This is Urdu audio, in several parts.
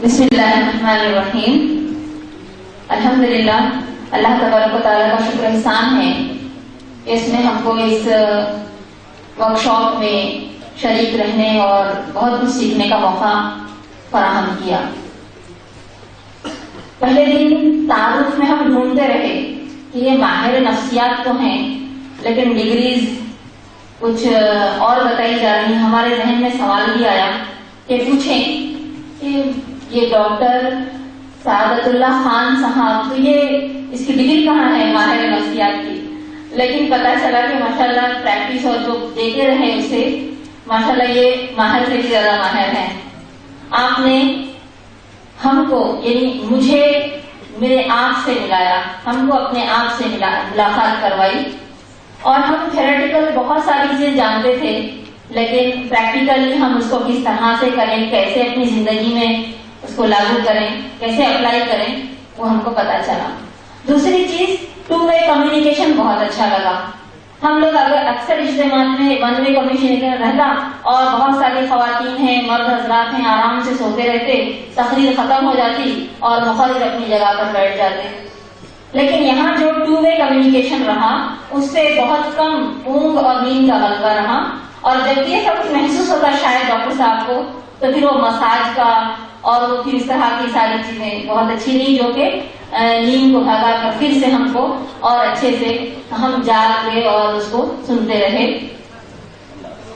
Bismillahirrahmanirrahim. الحمدللہ اللہ تبارک و تعالیٰ کا شکر احسان ہے کہ اس نے ہم کو اس ورکشاپ میں شریک رہنے اور بہت کچھ سیکھنے کا موقع فراہم کیا. پہلے دن تعارف میں ہم ڈھونڈتے رہے کہ یہ ماہر نفسیات تو ہیں لیکن ڈگریز کچھ اور بتائی جا رہی ہیں. ہمارے ذہن میں سوال بھی آیا کہ پوچھیں کہ یہ ڈاکٹر سعادت اللہ خان صاحب تو یہ اس کی ڈگری کہاں ہے ماہر نفسیات کی. لیکن پتہ چلا کہ ماشاءاللہ پریکٹس اور جو دیتے رہے اسے ماشاءاللہ یہ ماہر سے بھی زیادہ ماہر ہیں. آپ نے ہم کو یعنی مجھے میرے آپ سے ملایا, ہم کو اپنے آپ سے ملاقات کروائی اور ہم تھیوریٹیکل بہت ساری چیزیں جانتے تھے لیکن پریکٹیکلی ہم اس کو کس طرح سے کریں, کیسے اپنی زندگی میں اس کو لاگو کریں, کیسے اپلائی کریں, وہ ہم کو پتا چلا. دوسری چیز ٹو وے کمیونیکیشن بہت اچھا لگا. ہم لوگ اگر اکثر اجتماعات میں ون وے کمیونیکیشن رہتا اور بہت ساری خواتین ہیں, مرد حضرات ہیں, آرام سے سوتے رہتے, تقریر ختم ہو جاتی اور مخرج اپنی جگہ پر بیٹھ جاتے. لیکن یہاں جو ٹو وے کمیونیکیشن رہا اس سے بہت کم اونگ اور نیند کا غلبہ رہا. اور جب یہ سب محسوس ہوتا شاید ڈاکٹر صاحب کو تو پھر وہ مساج کا اور وہ پھر اس طرح کی ساری چیزیں بہت اچھی نہیں جو کہ نیند کو بھگا کر پھر سے ہم کو اور اچھے سے ہم جاگ گئے اور اس کو سنتے رہے.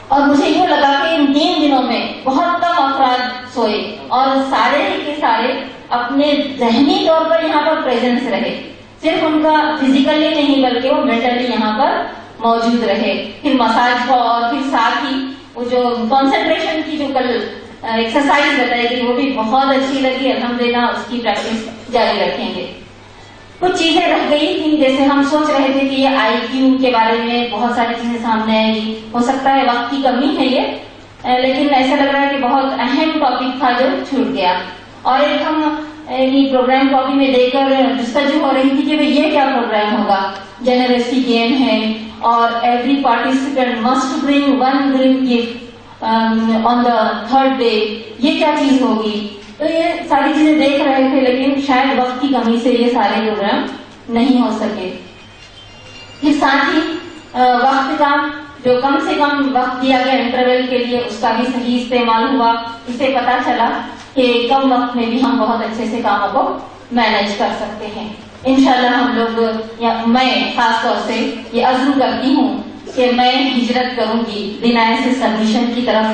اور مجھے یوں لگا کہ ان 3 دنوں میں بہت کم افراد سوئے اور سارے کے سارے اپنے ذہنی طور پر یہاں پر پریزنس رہے. صرف ان کا فزیکلی نہیں بلکہ وہ مینٹلی یہاں پر موجود رہے. پھر مساج کا اور پھر ساتھ ہی وہ جو کنسنٹریشن کی جو کل ایکسرسائز بتائی گئی وہ بھی بہت اچھی لگی. الحمدللہ اس کی پریکٹس جاری رکھیں گے. کچھ چیزیں رہ گئی تھیں جیسے ہم سوچ رہے تھے کہ یہ آئی کیو کے بارے میں بہت ساری چیزیں سامنے آئیں گی. ہو سکتا ہے وقت کی کمی ہے یہ لیکن ایسا لگ رہا ہے کہ بہت اہم ٹاپک تھا جو چھوٹ گیا. اور ایک ہم پروگرام کاپی میں دیکھ کر جستجو ہو رہی تھی کہ یہ کیا پروگرام ہوگا. جنرسٹی گیم ہے اور ایوری پارٹیسپینٹ مسٹ برنگ 1 گرین گفٹ آن دا 3rd ڈے. یہ کیا چیز ہوگی. تو یہ ساری چیزیں دیکھ رہے تھے لیکن شاید وقت کی کمی سے یہ سارے پروگرام نہیں ہو سکے. پھر ساتھ ہی وقت کا جو کم سے کم وقت دیا گیا انٹرول کے لیے اس کا بھی صحیح استعمال ہوا. اس سے پتا چلا کہ کم وقت میں بھی ہم بہت اچھے سے کاموں کو مینج کر سکتے ہیں. انشاءاللہ ہم لوگ یا میں خاص طور سے یہ عزم کرتی ہوں کہ میں ہجرت کروں گی ڈینائل سے سبمیشن کی طرف,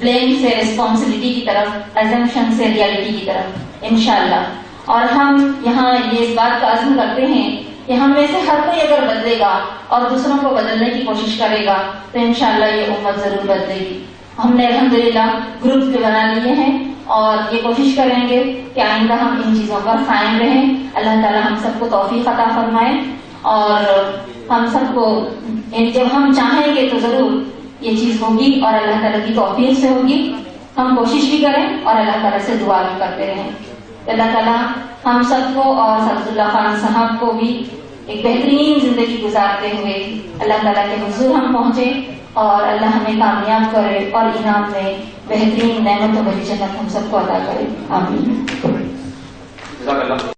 بلیم سے ریسپانسبلٹی کی طرف, ایزمپشن سے ریالٹی کی طرف انشاءاللہ. اور ہم یہاں یہ اس بات کا عزم کرتے ہیں کہ ہم میں سے ہر کوئی اگر بدلے گا اور دوسروں کو بدلنے کی کوشش کرے گا تو انشاءاللہ یہ امت ضرور بدلے گی. ہم نے الحمدللہ گروپ بھی بنا لیے ہیں اور یہ کوشش کریں گے کہ آئندہ ہم ان چیزوں پر قائم رہیں. اللہ تعالی ہم سب کو توفیق عطا فرمائے اور ہم سب کو جب ہم چاہیں گے تو ضرور یہ چیز ہوگی اور اللہ تعالیٰ کی توفیق سے ہوگی. ہم کوشش بھی کریں اور اللہ تعالیٰ سے دعا بھی کرتے رہیں. اللہ تعالیٰ ہم سب کو اور سعادت اللہ خان صاحب کو بھی ایک بہترین زندگی گزارتے ہوئے اللہ تعالیٰ کے حضور ہم پہنچے اور اللہ ہمیں کامیاب کرے اور انعام میں بہترین نعمت و بڑی جنت ہم سب کو عطا کرے. آمین.